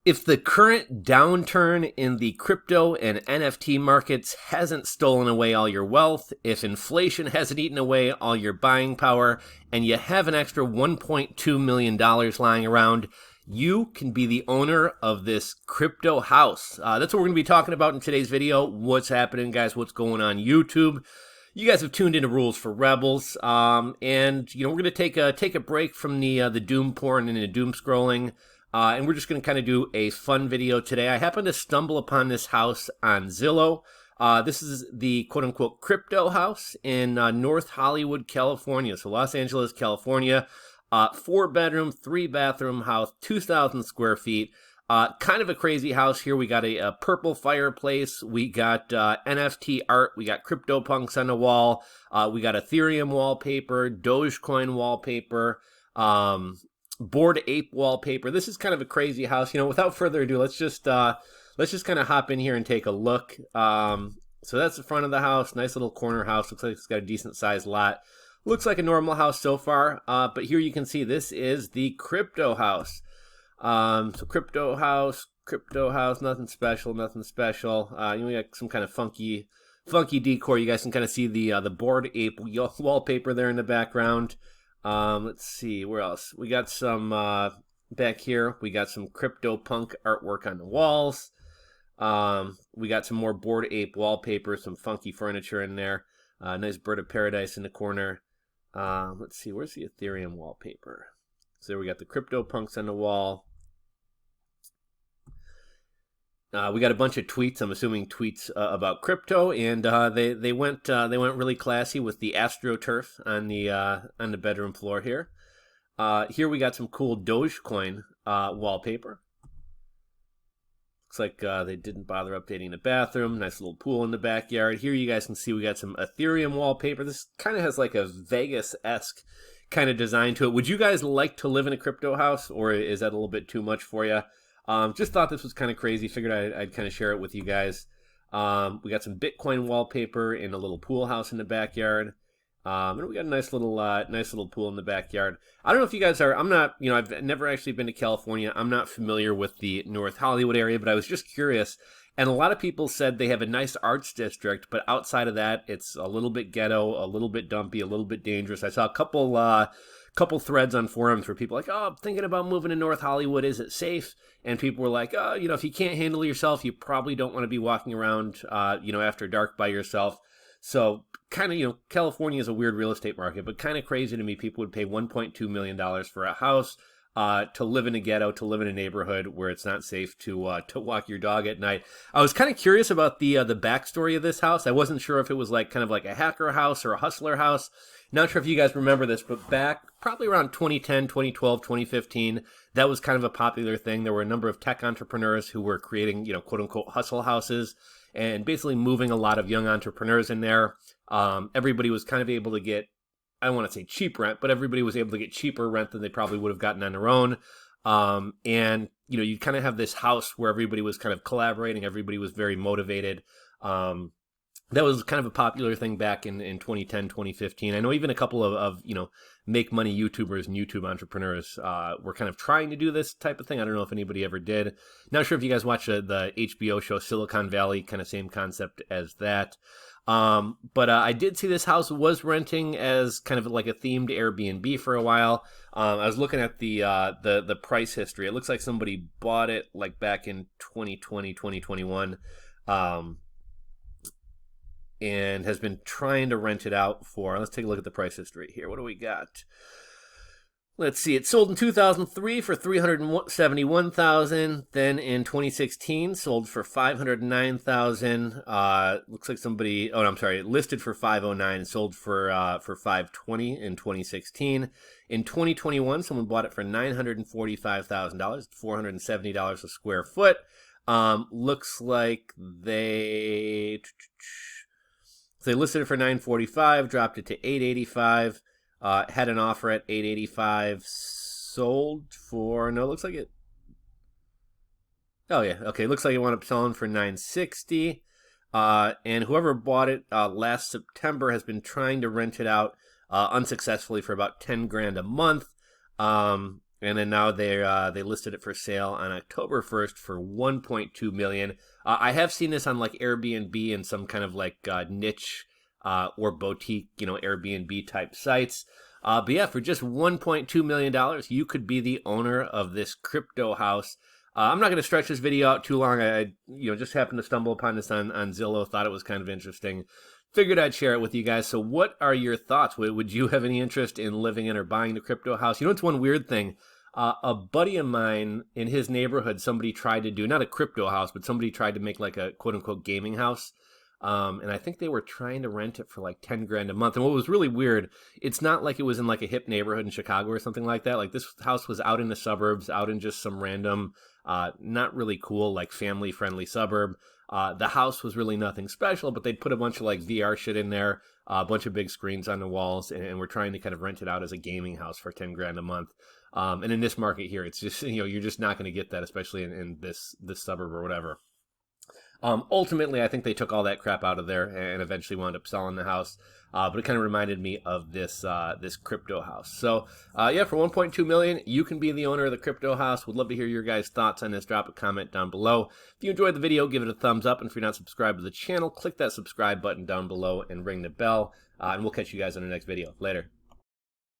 If the current downturn in the crypto and NFT markets hasn't stolen away all your wealth, if inflation hasn't eaten away all your buying power, and you have an extra $1.2 million lying around, you can be the owner of this crypto house. That's what we're going to be talking about in today's video. What's happening, guys? What's going on YouTube? You guys have tuned into Rules for Rebels, and we're going to take a break from the doom porn and the doom scrolling. And we're just going to kind of do a fun video today. I happened to stumble upon this house on Zillow. This is the quote-unquote crypto house in North Hollywood, California. So Los Angeles, California. 4-bedroom, 3-bathroom house, 2,000 square feet. Kind of a crazy house here. We got a purple fireplace. We got NFT art. We got CryptoPunks on the wall. We got Ethereum wallpaper, Dogecoin wallpaper. Bored Ape wallpaper. This is kind of a crazy house. Without further ado, let's just kind of hop in here and take a look. So that's the front of the house. Nice little corner house. Looks like it's got a decent sized lot. Looks like a normal house so far. But here you can see this is the crypto house. So crypto house, nothing special. We got some kind of funky decor. You guys can kind of see the Bored Ape wallpaper there in the background. Let's see, where else? We got some, back here, we got some CryptoPunk artwork on the walls. We got some more Bored Ape wallpaper, some funky furniture in there. Nice bird of paradise in the corner. Let's see, where's the Ethereum wallpaper? So there we got the CryptoPunks on the wall. We got a bunch of tweets. I'm assuming tweets about crypto, and they went really classy with the AstroTurf on the bedroom floor here. Here we got some cool Dogecoin wallpaper. Looks like they didn't bother updating the bathroom. Nice little pool in the backyard. Here you guys can see we got some Ethereum wallpaper. This kind of has like a Vegas-esque kind of design to it. Would you guys like to live in a crypto house, or is that a little bit too much for you? Just thought this was kind of crazy. Figured I'd kind of share it with you guys. We got some Bitcoin wallpaper in a little pool house in the backyard. And we got a nice little pool in the backyard. I don't know if you guys are, I've never actually been to California. I'm not familiar with the North Hollywood area, but I was just curious. And a lot of people said they have a nice arts district, but outside of that, it's a little bit ghetto, a little bit dumpy, a little bit dangerous. I saw a couple threads on forums where people were like, I'm thinking about moving to North Hollywood. Is it safe? And people were like, if you can't handle yourself, you probably don't want to be walking around, after dark by yourself. So kind of, California is a weird real estate market, but kind of crazy to me. People would pay $1.2 million for a house to live in a ghetto, to live in a neighborhood where it's not safe to walk your dog at night. I was kind of curious about the backstory of this house. I wasn't sure if it was kind of like a hacker house or a hustler house. Not sure if you guys remember this, but back probably around 2010, 2012, 2015, that was kind of a popular thing. There were a number of tech entrepreneurs who were creating, quote unquote hustle houses and basically moving a lot of young entrepreneurs in there. Everybody was kind of able to get, I don't want to say cheap rent, but everybody was able to get cheaper rent than they probably would have gotten on their own. And you kind of have this house where everybody was kind of collaborating. Everybody was very motivated. That was kind of a popular thing back in 2010, 2015. I know even a couple of make money YouTubers and YouTube entrepreneurs were kind of trying to do this type of thing. I don't know if anybody ever did. Not sure if you guys watch the HBO show Silicon Valley, kind of same concept as that. But I did see this house was renting as kind of like a themed Airbnb for a while. I was looking at the price history. It looks like somebody bought it like back in 2020, 2021. And has been trying to rent it out for, let's take a look at the price history here. What do we got? Let's see, it sold in 2003 for $371,000. Then in 2016, sold for $509,000. Looks like somebody, it listed for $509, sold for $520 in 2016. In 2021, someone bought it for $945,000, $470 a square foot. Looks like they listed it for $945, dropped it to $885, had an offer at $885, sold for, looks like it wound up selling for $960, and whoever bought it last September has been trying to rent it out unsuccessfully for about $10 grand a month. and then now they listed it for sale on October 1st for 1.2 million. I have seen this on like Airbnb and some kind of like niche or boutique, Airbnb type sites. But yeah, for just $1.2 million, you could be the owner of this crypto house. I'm not going to stretch this video out too long. I just happened to stumble upon this on Zillow, thought it was kind of interesting. Figured I'd share it with you guys. So what are your thoughts? Would you have any interest in living in or buying the crypto house? It's one weird thing. A buddy of mine in his neighborhood, somebody tried to do, not a crypto house, but somebody tried to make like a quote unquote gaming house. And I think they were trying to rent it for like 10 grand a month. And what was really weird, it's not like it was in like a hip neighborhood in Chicago or something like that. Like this house was out in the suburbs, out in just some random, not really cool, like family friendly suburb. The house was really nothing special, but they'd put a bunch of like VR shit in there, a bunch of big screens on the walls, and we're trying to kind of rent it out as a gaming house for 10 grand a month. And in this market here, it's just, you're just not going to get that, especially in this suburb or whatever. Ultimately, I think they took all that crap out of there and eventually wound up selling the house. But it kind of reminded me of this crypto house. So yeah, for 1.2 million, you can be the owner of the crypto house. Would love to hear your guys' thoughts on this. Drop a comment down below. If you enjoyed the video, give it a thumbs up. And if you're not subscribed to the channel, click that subscribe button down below and ring the bell. And we'll catch you guys in the next video. Later.